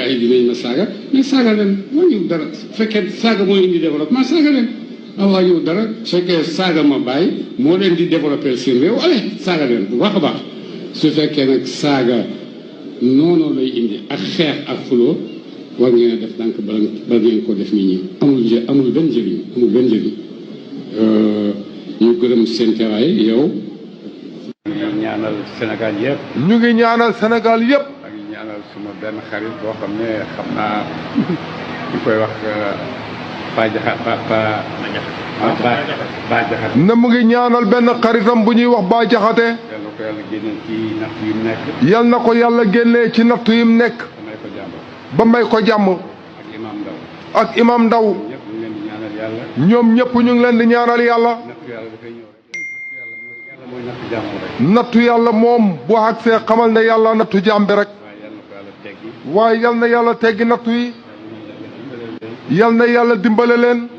gars yi dinañ ma saaga mais saaga leen wàññiwul dara su fekkee saaga mooy indi développement saaga leen wàññiwul dara su fekkee saaga ma bàyyi moo leen di développer seen réew allez saaga leen bu baax a baax su fekkee nag saaga noonu lay indi ak xeex ak xuloo war ngeen a def donc bala ngeen ko def nit ñi amul benn njëriñ ñu gërëm seen teewaay yow. ñu ngi ñaanal Sénégal yëpp. ñu ngi ñaanal Sénégal yëpp. ak ñaanal suma benn xarit boo xam ne xam naa ñu koy wax Ba Jaxate. na mu ngi ñaanal benn xaritam bu ñuy wax Ba Jaxate. yal na ko yàlla génnee ci nattu yi mu nekk. yal na ko yàlla génnee ci nattu yi mu nekk. ba may ko jàmm. ak imam Ndaw. ñoom ñëpp ñu ngi leen di ñaanal yàlla. nattu yàlla moom bu àggsee xamal ne yàlla nattu jaam bi rek. waaye yal na yàlla teggi nattu yi. yal na yàlla dimbale leen.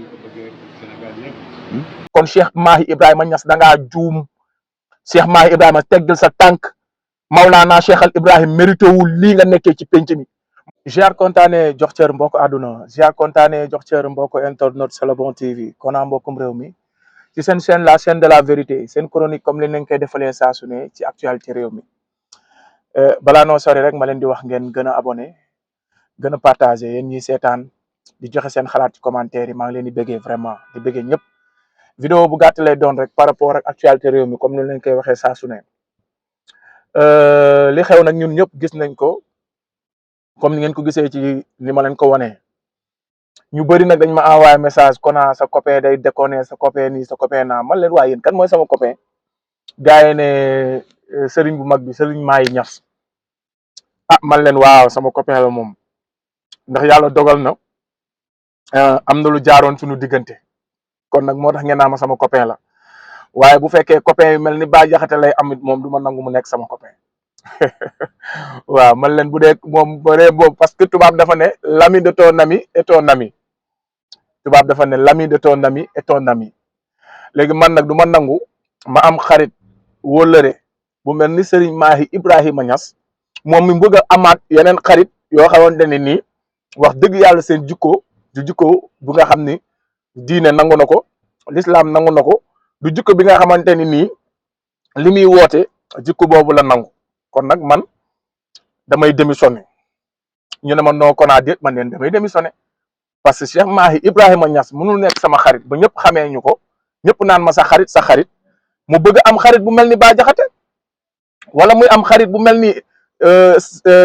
kon Cheikh Mahi Ibrahima Niass da ngaa juum Cheikh Mahi Ibrahima teggal sa tànk Maulana Cheikh al Ibrahim mérité wul lii nga nekkee ci penc mi. ziar kontaane jox cër mbokk àdduna ziar kontaane jox cër mbokk internet C'est le bon TV konaa mbokkum réew mi ci seen chaîne la chaîne de la vérité seen chronique comme li nañ koy defalee saa su ne ci actualité réew mi balaa noo sori rek ma leen di wax ngeen gën a abonné gën a partagé yéen ñi seetaan di joxe seen xalaat ci commentaire yi maa ngi leen di bëggee vraiment di bëggee ñëpp vidéo bu gàtt lay doon rek par rapport ak actualité réew mi comme ni leen koy waxee saa su ne li xew nag ñun ñëpp gis nañ ko comme ni ngeen ko gisee ci ni ma leen ko wanee ñu bëri nag dañ ma envoyé message kona sa copain day déconné sa copain nii sa copain naa man leen waaye yéen kan mooy sama copain gars yi ne sëriñ bu mag bi sëriñ Mahi Niass man leen waaw sama copain la moom ndax yàlla dogal na am na lu jaaroon suñu diggante kon nag moo tax ngeen naa ma sama copain la waaye bu fekkee copain yu mel ni Ba Jaxate lay amit moom du ma nangu mu nekk sama copain waaw man leen bu dee moom boobu parce que tubaab dafa ne l'ami de ton ami est ton ami tubaab dafa ne l'ami de ton ami est ton ami léegi man nag du ma nangu ma am xarit wóllëre bu mel ni Serigne Mahi Ibrahima Niass moom mi bëgg a amaat yeneen xarit yoo xamante ne nii wax dëgg yàlla seen jikko du jikko bu nga xam ni diine nangu na ko l'islam nangu na ko du jikko bi nga xamante ni nii li muy woote jikko boobu la nangu kon nag man damay démissionné ñu ne ma noo konaa déet man leen damay démissionné parce que Cheikh Mahi Ibrahima Niass mënul nekk sama xarit ba ñëpp xamee ñu ko ñëpp naan ma sa xarit mu bëgg am xarit bu mel ni Ba Jaxate wala muy am xarit bu mel ni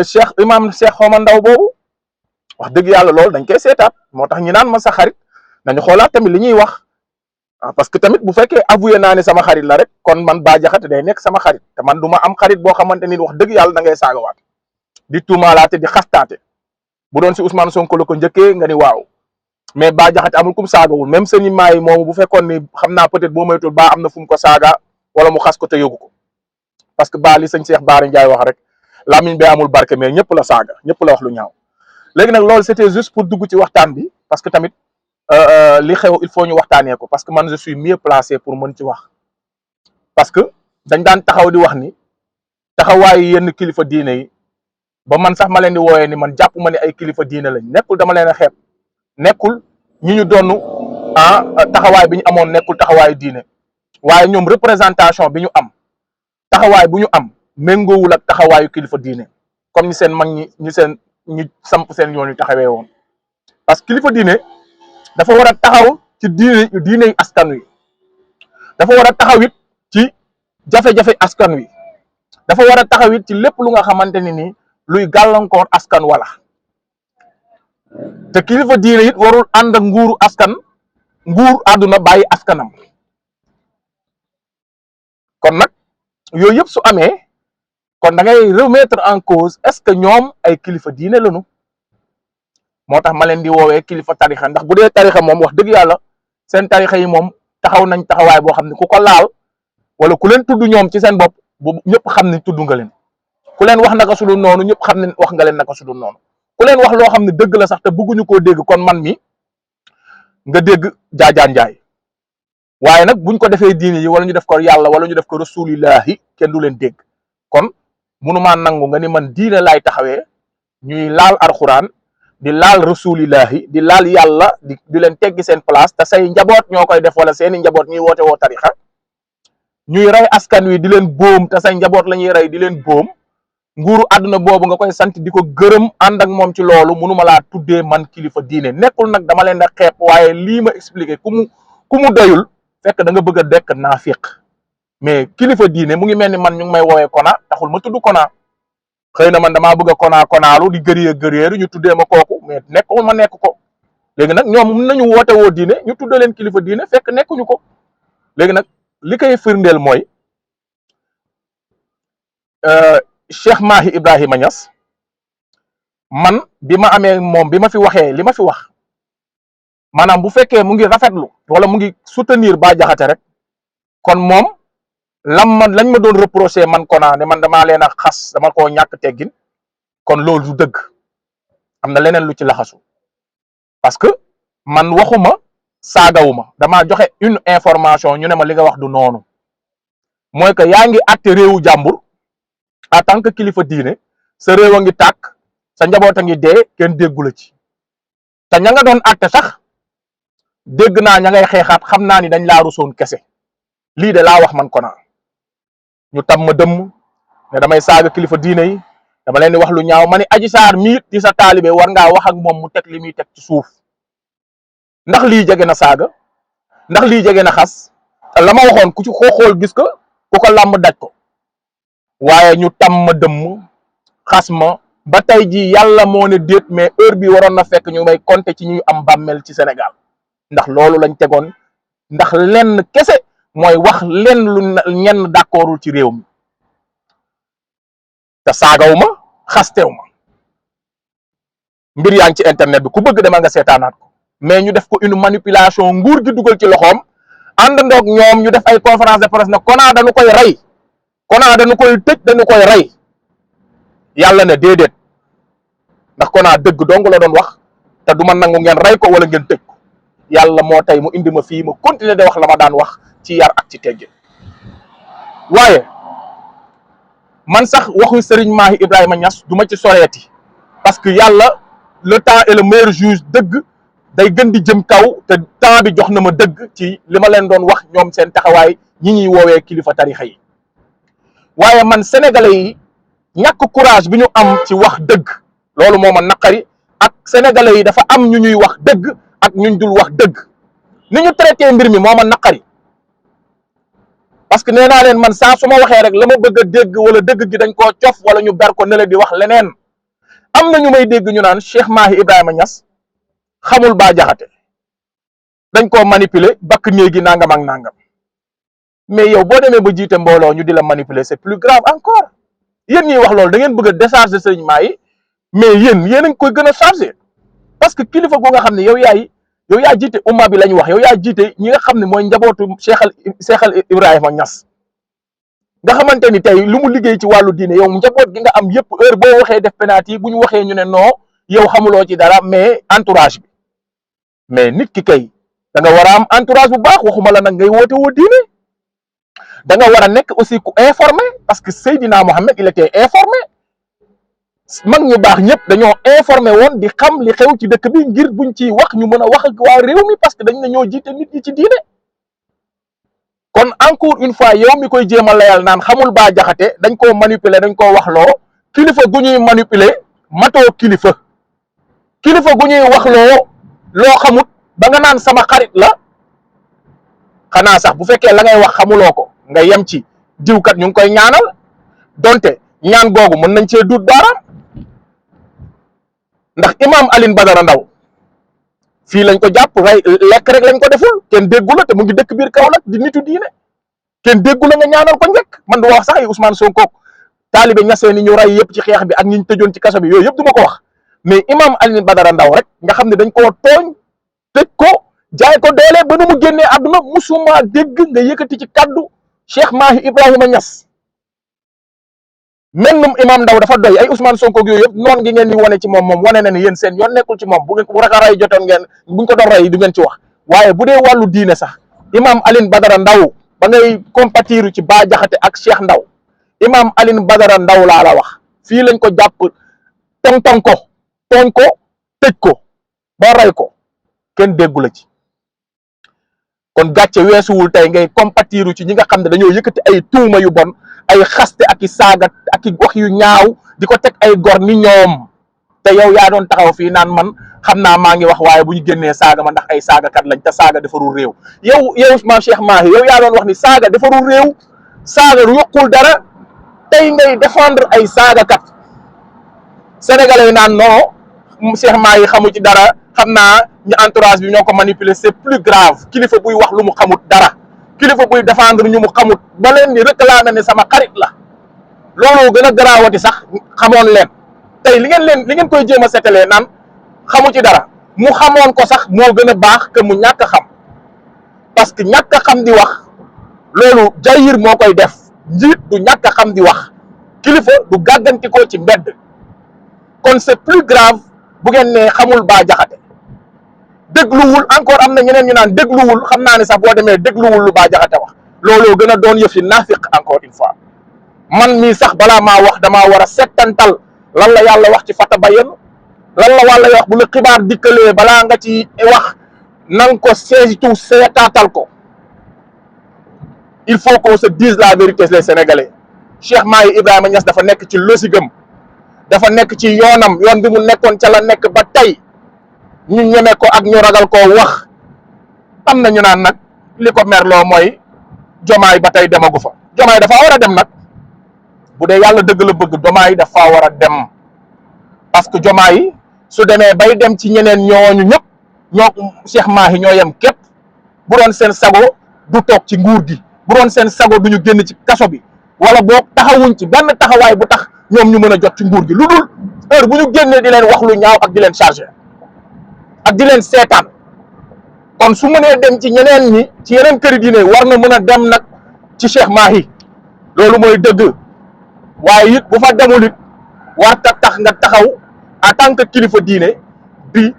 Cheikh imam Cheikh Xoma Ndaw boobu wax dëgg yàlla loolu dañ koy seetaat moo tax ñu naan ma sa xarit nañu xoolaat tamit li ñuy wax parce que tamit bu fekkee avoué naa ne sama xarit la rek kon man Ba Jaxate day nekk sama xarit te man du ma am xarit boo xamante ni wax dëgg yàlla da ngay saagawaat di tuumaalaate di xastaate bu doon si Ousmane Sonko la ko njëkkee nga ni waaw mais Ba Jaxate amul kum saagawul même sëñ Mahi moomu bu fekkoon ni xam naa peut-être boo moytul Ba am na fu mu ko saaga wala mu xas ko te yóbbu ko parce que Ba li sëñ Cheikh Bara Ndiaye wax rek lamiñ bi amul barke mais ñëpp la saaga ñëpp la wax lu ñaaw léegi nag loolu c'était juste pour dugg ci waxtaan bi parce que tamit li xew il faut ñu waxtaanee ko parce que man je suis mieux placé pour mën ci wax parce que dañ daan taxaw di wax ni taxawaayu yenn kilifa diine yi ba man sax ma leen di wooyee ni man jàpp ma ni ay kilifa diine lañ nekkul dama leen a xeeb nekkul ñi ñu donnu taxawaay bi ñu amoon nekkul taxawaayu diine waaye ñoom représentation bi ñu am taxawaay bu ñu am méngoowul ak taxawaayu kilifa diine comme ñi seen mag ñu samp seen yoon yu taxawee woon parce que kilifa diine dafa war a taxaw ci diine askan wi dafa war a taxawit ci jafe-jafe askan wi dafa war a taxawit ci lépp lu nga xamante ni nii luy gàllankoor askan wala te kilifa diine it warul ànd ak nguuru askan nguur àdduna bàyyi askanam kon nag yooyu yëpp su amee kon da ngay remettre en cause est-ce que ñoom ay kilifa diine lañu moo tax ma leen di woowee kilifa tarixa ndax bu dee tarixa moom wax dëgg yàlla seen tarixa yi moom taxaw nañ taxawaay boo xam ne ku ko laal wala ku leen tudd ñoom ci seen bopp bu ñëpp xam ne tudd nga leen ku leen wax naka sudul noonu ñëpp xam ne wax nga leen naka sudul noonu ku leen wax loo xam ne dëgg la sax te bëgguñu koo dégg kon man mi nga dégg jaajaan njaay waaye nag buñ ko defee diine yi wala ñu def ko yàlla wala ñu def ko rasulillahi kenn du leen dégg kon mënumaa nangu nga ni man diine laay taxawee ñuy laal alxuraan di laal rasulillahi di laal yàlla di leen teggi seen place te say njaboot ñoo koy def wala seeni njaboot ñuy woote woo tarixa ñuy rey askan wi di leen boom te say njaboot la ñuy rey di leen boom nguuru àdduna boobu nga koy sant di ko gërëm ànd ak moom ci loolu mënuma laa tuddee man kilifa diine nekkul nag dama leen a xeeb waaye lii ma expliqué ku mu doyul fekk da nga bëgg a dekk naafiq mais kilifa diine mu ngi mel ni man ñu ngi may woowee kona taxul ma tudd kona xëy na man damaa bëgg a konaalu di gëréeru ñu tuddee ma kooku mais nekkul ma nekk ko léegi nag ñoom mun nañu woote woo diine ñu tuddee leen kilifa diine fekk nekkuñu ko léegi nag li koy firndeel mooy Cheikh Mahi Ibrahima Niass man bi ma amee moom bi ma fi waxee li ma fi wax maanaam bu fekkee mu ngi rafetlu wala mu ngi soutenir Bah Diakhaté rek kon moom lañ ma doon reproché man Kona ne man damaa leen a xas dama koo ñàkk teggin kon loolu du dëgg am na leneen lu ci laxasu parce que man waxuma saagawuma damaa joxe une information ñu ne ma li nga wax du noonu mooy que yaa ngi àtte réewu jàmbur en tant que kilifa diine sa réew a ngi tàkk sa njaboot a ngi dee kenn déggu la ci te ña nga doon àtte sax dégg naa ña ngay xeexaat xam naa ni dañ laa rusoon kese lii de laa wax man Kona ñu tam ma dëmm ne damay saaga kilifa diine yi dama leen di wax lu ñaaw ma ni Adji Sarr miit di sa taalibe war ngaa wax ak moom mu teg li muy teg ci suuf ndax lii jege na saaga ndax lii jege na xas te la ma waxoon ku ci xool gis ko ku ko làmb daj ko waaye ñu tam ma dëmm xas ma ba tey ji yàlla moo ne déet mais heure bi waroon na fekk ñu may compter ci ñuy am bàmmeel ci Sénégal ndax loolu lañ tegoon ndax lenn kese mooy wax lenn lu ñenn d'accordul ci réew mi te saagaw ma xastew ma mbir yaa ngi ci internet bi ku bëgg demal nga seetaanaat ko mais ñu def ko une manipulation nguur gi dugal ci loxoom àndandoog ñoom ñu def ay conférence de presse ne Kona dañu koy rey Kona dañu koy tëj dañu koy rey yàlla ne déedéet ndax Kona dëgg dong la doon wax te du ma nangu ngeen rey ko wala ngeen tëj ko yàlla moo tey mu indi ma fii ma continuer de wax la ma daan wax ci yar ak ci teggin waaye man sax waxu Serigne Mahi Ibrahima Niass du ma ci soreeti parce que yàlla le temps est le meilleur juge dëgg day gën di jëm kaw te temps bi jox na ma dëgg ci li ma leen doon wax ñoom seen taxawaay ñi ñuy woowee kilifa tarixa yi waaye man sénégalais yi ñàkk courage bi ñu am ci wax dëgg loolu moo ma naqari ak sénégalais yi dafa am ñu ñuy wax dëgg ak ñu dul wax dëgg ni ñu traité mbir mi moo ma naqari parce que nee naa leen man saa su ma waxee rek la ma bëgg a dégg wala dëgg gi dañ koo cof wala ñu ber ko ne la di wax leneen am na ñu may dégg ñu naan Cheikh Mahi Ibrahima Niass xamul Bah Diakhaté dañ koo manipuler bakk néegi nangam ak nangam mais yow boo demee ba jiite mbooloo ñu di la manipuler c'est plus grave encore yéen ñiy wax loolu da ngeen bëgg a décharger Serigne Mahi mais yéen a ngi koy gën a charger parce que kilifa gu nga xam ne yow yaa jiite umma bi la ñu wax yow yaa jiite ñi nga xam ne mooy njabootu Cheikhal Ibrahima Niass nga xamante ni tey lu mu liggéey ci wàllu diine yow njaboot gi nga am yëpp heure boo waxee def penalty bu ñu waxee ñu ne non yow xamuloo ci dara mais entourage bi mais nit ki kay da nga war a am entourage bu baax waxuma la nag ngay woote woo diine da nga war a nekk aussi ku informé parce que Seydina Mohamed il était informé mag ñu baax ñëpp dañoo informé woon di xam li xew ci dëkk bi ngir buñ ciy wax ñu mën a wax ak waa réew mi parce que dañ ne ñoo jiite nit ñi ci diine kon encore une fois yow mi koy jéem a layal naan xamul Bah Diakhaté dañ koo manipuler dañ koo wax loo kilifa gu ñuy manipuler matoo kilifa gu ñuy wax loo xamut ba nga naan sama xarit la xanaa sax bu fekkee la ngay wax xamuloo ko nga yem ci diwkat ñu ngi koy ñaanal donte ñaan googu mën nañ cee duut baaraam ndax imam Alioune Badara Ndao fii lañ ko jàpp rey lekk rek lañ ko deful kenn déggu la te mu ngi dëkk biir Kaolack di nitu diine kenn déggu la nga ñaanal ko njëkk man du wax sax ay Ousmane Sonko taalibe ñasee ni ñu rey yëpp ci xeex bi ak ñi ñu tëjoon ci kaso bi yooyu yëpp du ma ko wax mais imam Alioune Badara Ndao rek nga xam ne dañ koo tooñ tëj ko jaay ko doole ba nu mu génnee àdduna musuma dégg nga yëkkati ci kaddu Cheikh Mahi Ibrahima Niass mennum imam Ndao dafa doy ay Ousmane Sonko yooyu yëpp noon gi ngeen di wane ci moom wane na ne yéen seen yoon nekkul ci moom bu rek a rey jotoon ngeen buñ ko doon rey du ngeen ci wax waaye bu dee wàllu diine sax imam Alioune Badara Ndao ba ngay compatir ci Bah Diakhaté ak Cheikh Ndao imam Alioune Badara Ndao laa la wax fii lañ ko jàpp tong ko tooñ ko tëj ko ba rey ko kenn déggu la ci. kon gàcce weesuwul tey ngay compatiru ci ñi nga xam ne dañoo yëkkati ay tuuma yu bon ay xaste ak i saaga ak i wax yu ñaaw di ko teg ay gor ni ñoom te yow yaa doon taxaw fii naan man xam naa maa ngi wax waaye bu ñu génnee saaga ma ndax ay saagakat lañ te saaga defarul réew yow maam Cheikh Mahi yow yaa doon wax ni saaga defarul réew saaga yokkul dara tey ngay défendre ay saagakat sénégalais naan non Cheikh Mahi xamu ci dara xam naa ñu entourage bi ñoo ko manipuler c'est plus grave kilifa buy wax lu mu xamut dara kilifa buy défendre ñu mu xamut ba leen ni réclamer ne sama xarit la loolu gën a garaawati sax xamoon leen tey li ngeen koy jéem a seetalee naan xamu ci dara mu xamoon ko sax moo gën a baax que mu ñàkk a xam parce que ñàkk a xam di wax loolu jayir moo koy def njiit du ñàkk a xam di wax kilifa du gàgganti ko ci mbedd kon c'est plus grave bu ngeen ne xamul Bah Diakhaté dégluwul encore am na ñeneen ñu naan dégluwul xam naa ne sax boo demee dégluwul lu Bah Diakhaté wax looloo gën a doon yëf yi naafiq encore une fois man mii sax balaa maa wax damaa war a settantal lan la yàlla wax ci fatabayyanu lan la wàlla wax bu la xibaar dikkalee balaa nga ci wax nang ko seetu seetaatal ko il faut qu'on se dise la vérité les Sénégalais Cheikh Mahi Ibrahima Niass dafa nekk ci losigam dafa nekk ci yoonam yoon bi mu nekkoon ca la nekk ba tey ñu ñeme ko ak ñu ragal koo wax am na ñu naan nag li ko merloo mooy Jomaay ba tey demagu fa Jomaay dafa war a dem nag bu dee yàlla dëgg la bëgg Jomaay dafa war a dem parce que Jomaay su demee bay dem ci ñeneen ñooñu ñëpp ñoo Cheikh Mahi ñoo yem képp bu doon seen sago du toog ci nguur gi bu doon seen sago du ñu génn ci kaso bi wala boo taxawuñ ci benn taxawaay bu tax ñoom ñu mën a jot ci nguur gi lu dul heure bu ñu génnee di leen wax lu ñaaw ak di leen chargé ak di leen seetaan kon su mënee dem ci ñeneen ñi ci yeneen këri diine war na mën a dem nag ci Cheikh Mahi loolu mooy dëgg waaye it bu fa demul it war tax nga taxaw en tant que kilifa diine bi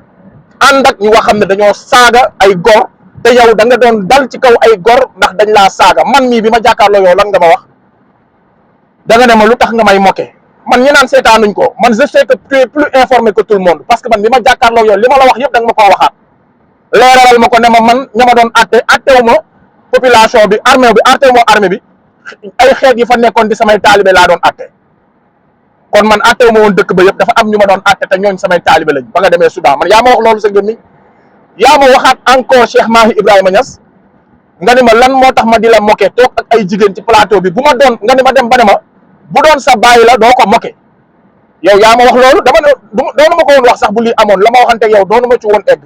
ànd ak ñu nga xam ne dañoo saaga ay gor te yow da nga doon dal ci kaw ay gor ndax dañ laa saaga man mii bi ma jàkkaarloo yow lan nga ma wax da nga ne ma lu tax nga may moqué man ñi naan seetaanuñ ko man je sais que tu es plus informé que tout le monde parce que man bi ma jàkkaarloo yow li ma la wax yëpp da nga ma koo waxaat leeralal ma ko ne ma man ña ma doon attewu ma population bi armée bi attewu ma armée bi ay xeet yi fa nekkoon di samay taalibe laa doon atte kon man attewu ma woon dëkk ba yëpp dafa am ñu ma doon atte te ñooñ samay taalibe lañ ba nga demee Soudan man yaa ma wax loolu sa gémmiñ yaa ma waxaat encore Cheikh Mahi Ibrahima Niass nga ne ma lan moo tax ma di la moqué toog ak ay jigéen ci plateau bi bu ma doon nga ne ma dem ba ne ma bu doon sa bàyyi la doo ko moqué yow yaa ma wax loolu dama ne doonu ma ko woon wax sax bu lii amoon la ma waxante yow doonu ma ci woon egg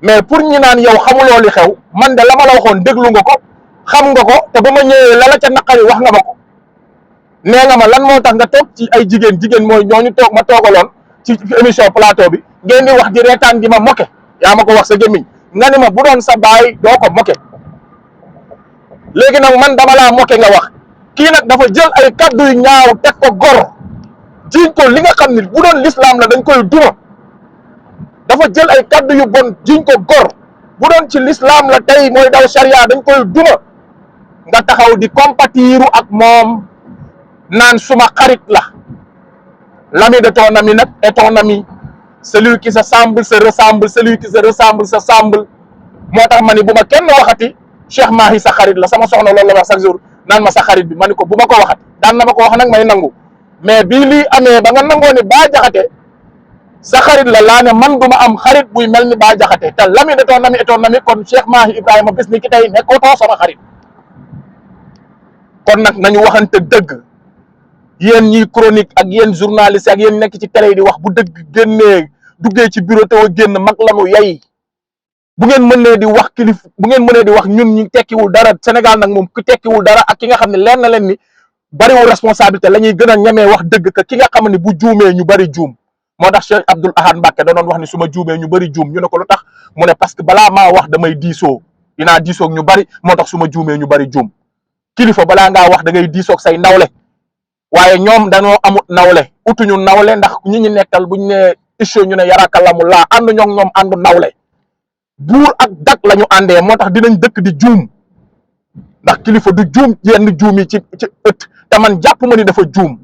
mais pour ñi naan yow xamuloo li xew man de la ma la waxoon déglu nga ko xam nga ko te ba ma ñëwee la ca naqari wax nga ma ko nee nga ma lan moo tax nga toog ci ay jigéen mooy ñooñu toog ma toogaloon ci émission plateau bi ngeen di wax di reetaan di ma moqué yaa ma ko wax sa gémmiñ nga ni ma bu doon sa baay doo ko moqué léegi nag man dama laa moqué nga wax kii nag dafa jël ay kaddu yu ñaaw teg ko gor jiñ ko li nga xam ne bu doon l'islam la dañ koy duma dafa jël ay kaddu yu bon jiñ ko gor bu doon ci l'islam la tey mooy daw charia dañ koy duma nga taxaw di compatiru ak moom naan suma xarit la l'ami de ton ami nag est ton ami celui qui se semble se ressemble celui qui se ressemble se semble moo tax ma ni bu ma kenn waxati Cheikh Mahi sa xarit la sama soxna loolu la wax chaque jour naan ma sa xarit bi ma ni ko bu ma ko waxati daan na ma ko wax nag may nangu mais bii lii amee ba nga nangoo ni Bah Diakhaté sa xarit la laa ne man du ma am xarit buy mel ni Bah Diakhaté te l'ami de ton ami est ton ami kon Cheikh Mahi Ibrahima bis ni ki tey nekkootoo sama xarit kon nag nañu waxante dëgg yéen ñiy chronique ak yéen journaliste ak yéen nekk ci télé yi di wax bu dëgg génnee duggee ci bureau te génn mag lanu yay bu ngeen mënee di wax bu ngeen mënee di wax ñun ñi tekkiwul dara Sénégal nag moom ku tekkiwul dara ak ki nga xam ne leer na leen ni bariwul responsabilité la ñuy gën a ñemee wax dëgg que ki nga xam ne bu juumee ñu bari juum moo tax Cheikh Abdoul Ahad Mbacké da doon wax ni su ma juumee ñu bari juum ñu ne ko lu tax mu ne parce que balaa maa wax damay diisoo dinaa diisoo ak ñu bari moo tax su ma juumee ñu bari juum kilifa balaa ngaa wax da ngay diisoo ak say nawle waaye ñoom dañoo amut nawle utuñu nawle ndax ñi ñu nekkal buñ ne issue ñu ne yarakalamu laa ànd ñoom àndu nawle buur ak dak la ñu àndee moo tax dinañ dëkk di juum ndax kilifa du juum yenn juum yi ci ëtt te man jàpp ma ni dafa juum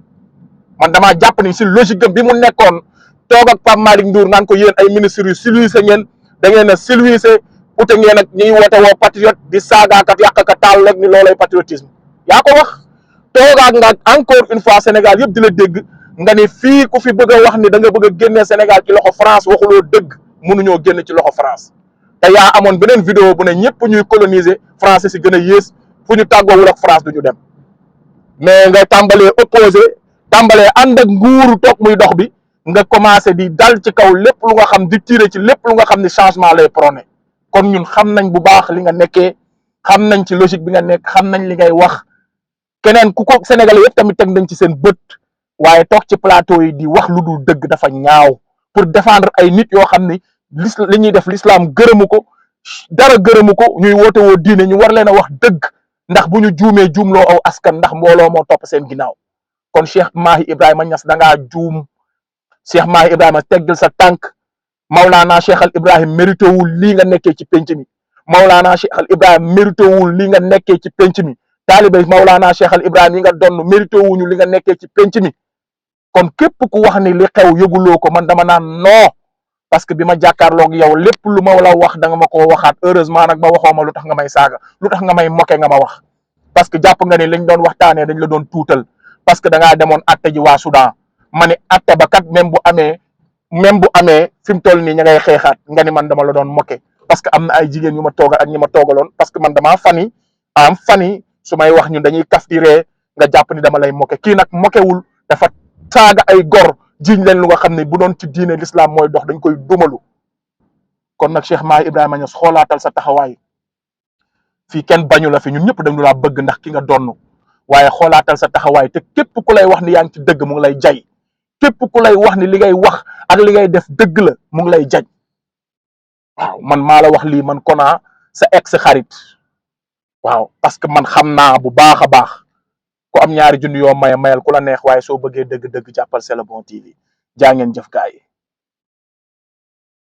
man damaa jàpp ni si logique bi mu nekkoon toog ak Pape Malick Ndour naan ko yéen ay ministres yu civilisé ngeen da ngeen a civilisé ute ngeen ak ñuy woote woo patriote di saagaakat yàqkat taal rek ni loolay patriotisme yaa ko wax. toogaak nga encore une fois Sénégal yëpp di la dégg nga ni fii ku fi bëgg a wax ni da nga bëgg a génnee Sénégal ci loxo France waxuloo dëgg mënuñoo génn ci loxo France te yaa amoon beneen vidéo bu ne ñëpp ñuy coloniser français si gën a yées fu ñu tàggoowul ak France du ñu dem mais nga tàmbalee opposé tàmbalee ànd ak nguuru toog muy dox bi nga commencé di dal ci kaw lépp lu nga xam di tirer ci lépp lu nga xam ni changement lay prôné kon ñun xam nañ bu baax li nga nekkee xam nañ ci logique bi nga nekk xam nañ li ngay wax keneen ku ko Sénégalais yëpp tamit teg nañ ci seen bët waaye toog ci plateau yi di wax lu dul dëgg dafa ñaaw pour défendre ay nit yoo xam ni li ñuy def l'islam gërëmu ko dara gërëmu ko ñuy woote woo diine ñu war leen a wax dëgg ndax bu ñu juumee juumloo aw askan ndax mbooloo moo topp seen ginnaaw kon Cheikh Mahi Ibrahima Niass da ngaa juum Cheikh Mahi Ibrahima teggil sa tànk Maulana Cheikh Al Ibrahim mérité wul lii nga nekkee ci penc mi Maulana Cheikh Al Ibrahim mérité wul lii nga nekkee ci penc mi taalibe Maulana Cheikh Al Ibrahim yi nga donn mérité wuñu li nga nekkee ci penc mi kon képp ku wax ni li xew yëguloo ko man dama naan non parce que bi ma jàkkaarloog yow lépp lu ma la wax da nga ma koo waxaat heureusement nag ma waxoo ma lu tax nga may saaga lu tax nga may moke nga ma wax parce que jàpp nga ni liñ doon waxtaanee dañ la doon tuutal parce que da ngaa demoon atte ji waa Soudan ma ne atte ba kat même bu amee fi mu toll nii ña ngay xeexaat nga ni man dama la doon moke parce que am na ay jigéen yu ma toogal ak ñi ma toogaloon parce que man damaa fani su may wax ñun dañuy kaf di ree nga jàpp ni dama lay moke kii nag mokewul dafa saaga ay gor jiñ leen lu nga xam ne bu doon ci diine l'islam mooy dox dañ koy dumalu kon nag Cheikh Mahi Ibrahima Niass xoolaatal sa taxawaay fii kenn bañu la fi ñun ñëpp dañu laa bëgg ndax ki nga donn waaye xoolaatal sa taxawaay te képp ku lay wax ni yaa ngi ci dëgg mu ngi lay jay képp ku lay wax ni li ngay wax ak li ngay def dëgg la mu ngi lay jaj waaw man maa la wax lii man Kona sa ex xarit waaw parce que man xam naa bu baax a baax ku am ñaari junni yoo mayal ku la neex waaye soo bëggee dëgg-dëgg jàppal C'est le bon TV jaa ngeen jëf gaay yi